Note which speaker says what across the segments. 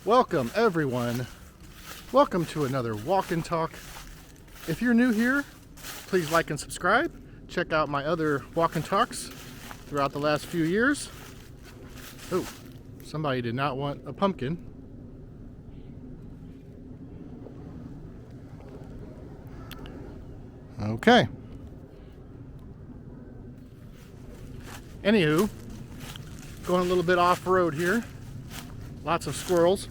Speaker 1: Welcome everyone. Welcome to another Walk and Talk. If you're new here, please like and subscribe. Check out my other Walk and Talks throughout the last few years. Oh, somebody did not want a pumpkin. Okay. Anywho, going a little bit off-road here. Lots of squirrels.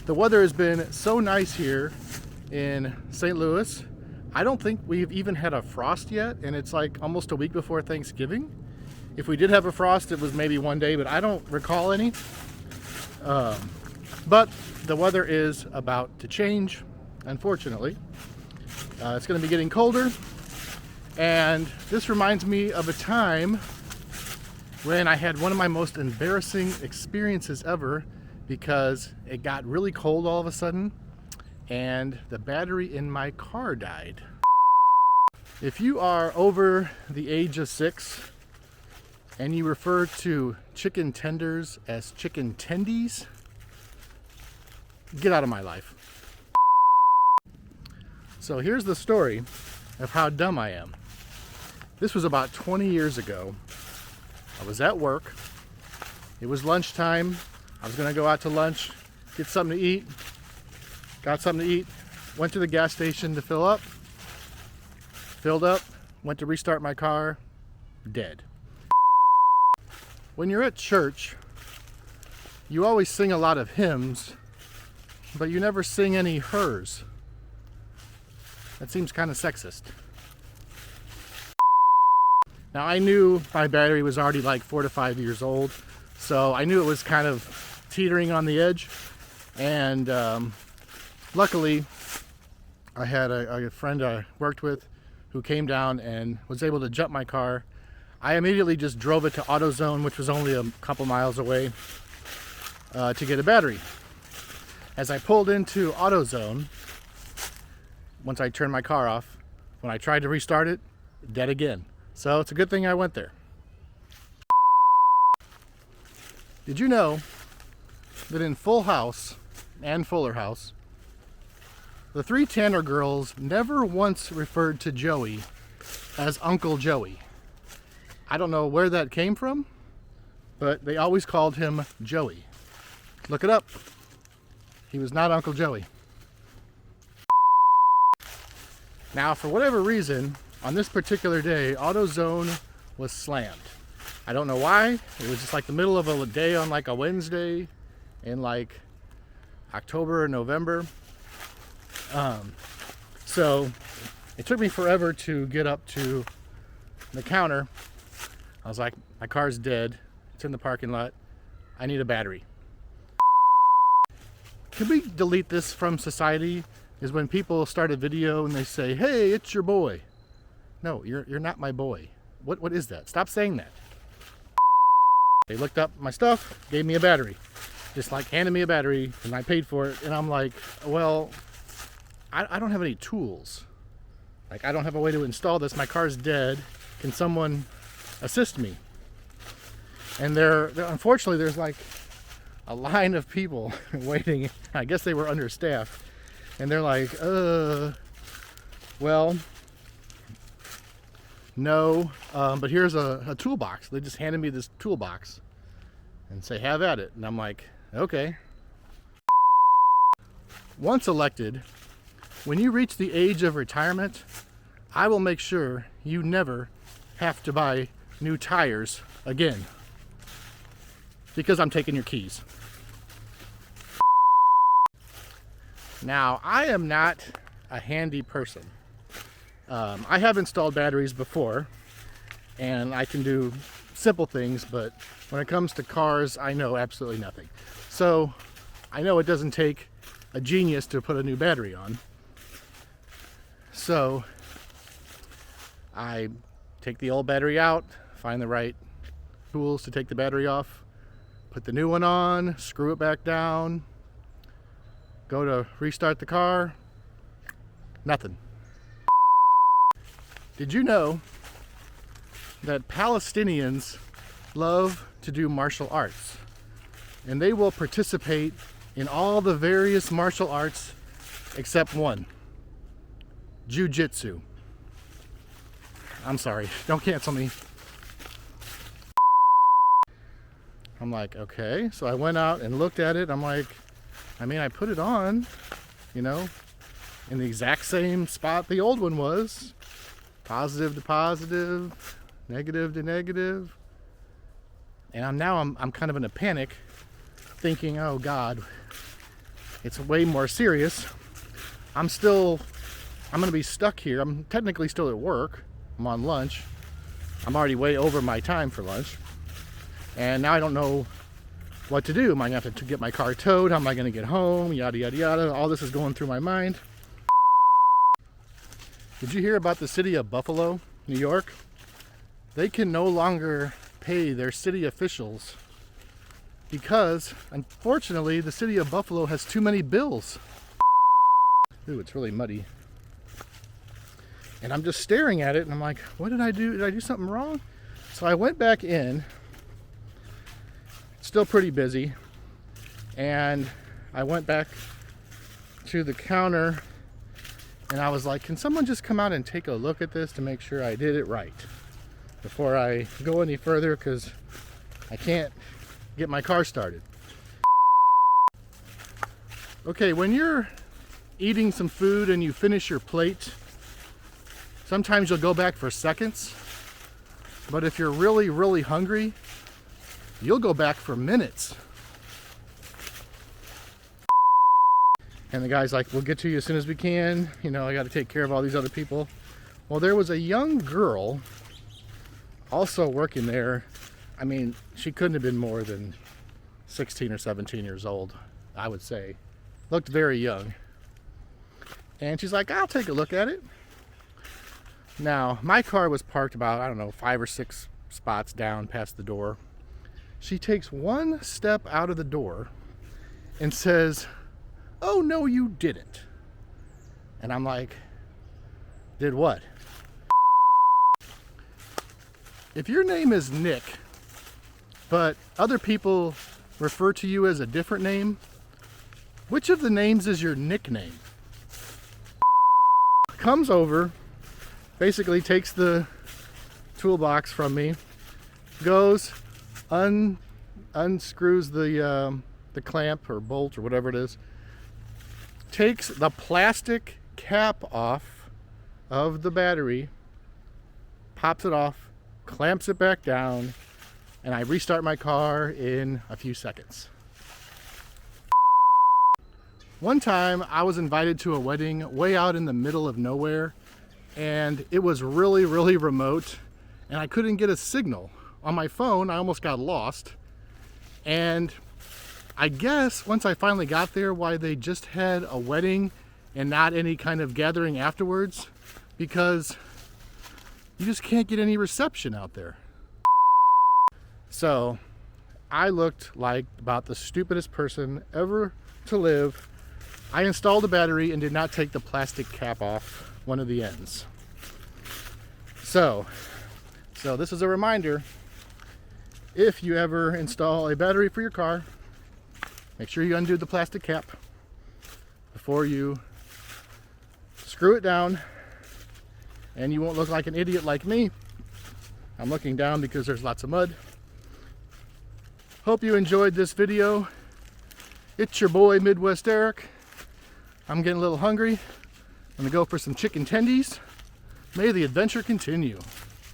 Speaker 1: The weather has been so nice here in St. Louis. I don't think we've even had a frost yet, and it's like almost a week before Thanksgiving. If we did have a frost, it was maybe one day, but I don't recall any. But the weather is about to change, unfortunately. It's going to be getting colder, and this reminds me of a time when I had one of my most embarrassing experiences ever because it got really cold all of a sudden and the battery in my car died. If you are over the age of 6 and you refer to chicken tenders as chicken tendies, get out of my life. So here's the story of how dumb I am. This was about 20 years ago. I was at work. It was lunchtime. I was gonna go out to lunch, get something to eat. Got something to eat, went to the gas station to fill up, filled up, went to restart my car, dead. When you're at church, you always sing a lot of hymns, but you never sing any hers. That seems kind of sexist. Now I knew my battery was already like 4 to 5 years old, so I knew it was kind of teetering on the edge. And luckily, I had a friend I worked with who came down and was able to jump my car. I immediately just drove it to AutoZone, which was only a couple miles away, to get a battery. As I pulled into AutoZone, once I turned my car off, when I tried to restart it, dead again. So it's a good thing I went there. Did you know that in Full House and Fuller House, the three Tanner girls never once referred to Joey as Uncle Joey? I don't know where that came from, but they always called him Joey. Look it up. He was not Uncle Joey. Now, for whatever reason, on this particular day, AutoZone was slammed. I don't know why. It was just like the middle of a day on like a Wednesday in like October or November. So it took me forever to get up to the counter. I was like, my car's dead. It's in the parking lot. I need a battery. Can we delete this from society? Is when people start a video and they say, hey, it's your boy. No, you're not my boy. What is that? Stop saying that. They looked up my stuff, gave me a battery. Just like handed me a battery, and I paid for it. And I'm like, well, I don't have any tools. Like, I don't have a way to install this. My car's dead. Can someone assist me? And unfortunately, there's like a line of people waiting. I guess they were understaffed. And they're like, well, no, but here's a toolbox. They just handed me this toolbox and say, have at it. And I'm like, okay. Once elected, when you reach the age of retirement, I will make sure you never have to buy new tires again, because I'm taking your keys. Now, I am not a handy person. I have installed batteries before, and I can do simple things, but when it comes to cars, I know absolutely nothing. So, I know it doesn't take a genius to put a new battery on. So, I take the old battery out, find the right tools to take the battery off, put the new one on, screw it back down, go to restart the car, nothing. Did you know that Palestinians love to do martial arts? And they will participate in all the various martial arts except one, Jiu-Jitsu. I'm sorry, don't cancel me. I'm like, okay. So I went out and looked at it. I'm like, I mean, I put it on, you know, in the exact same spot the old one was. Positive to positive, negative to negative. And I'm kind of in a panic, thinking, oh God, it's way more serious. I'm gonna be stuck here. I'm technically still at work. I'm on lunch. I'm already way over my time for lunch. And now I don't know what to do. Am I gonna have to get my car towed? How am I gonna get home? Yada, yada, yada. All this is going through my mind. Did you hear about the city of Buffalo, New York? They can no longer pay their city officials because, unfortunately, the city of Buffalo has too many bills. Ooh, it's really muddy. And I'm just staring at it and I'm like, what did I do? Did I do something wrong? So I went back in, still pretty busy, and I went back to the counter and I was like, can someone just come out and take a look at this to make sure I did it right before I go any further, because I can't get my car started. Okay, when you're eating some food and you finish your plate, sometimes you'll go back for seconds, but if you're really, really hungry, you'll go back for minutes. And the guy's like, we'll get to you as soon as we can. You know, I got to take care of all these other people. Well, there was a young girl also working there. I mean, she couldn't have been more than 16 or 17 years old, I would say. Looked very young. And she's like, I'll take a look at it. Now, my car was parked about, I don't know, 5 or 6 spots down past the door. She takes one step out of the door and says, oh, no, you didn't. And I'm like, did what? If your name is Nick, but other people refer to you as a different name, which of the names is your nickname? Comes over, basically takes the toolbox from me, goes, unscrews the clamp or bolt or whatever it is, takes the plastic cap off of the battery, pops it off, clamps it back down, and I restart my car in a few seconds. One time I was invited to a wedding way out in the middle of nowhere, and it was really, really remote, and I couldn't get a signal. On my phone, I almost got lost. And I guess once I finally got there, why they just had a wedding and not any kind of gathering afterwards, because you just can't get any reception out there. So I looked like about the stupidest person ever to live. I installed a battery and did not take the plastic cap off one of the ends. So this is a reminder. If you ever install a battery for your car, make sure you undo the plastic cap before you screw it down, and you won't look like an idiot like me. I'm looking down because there's lots of mud. Hope you enjoyed this video. It's your boy Midwest Eric. I'm getting a little hungry. I'm gonna go for some chicken tendies. May the adventure continue.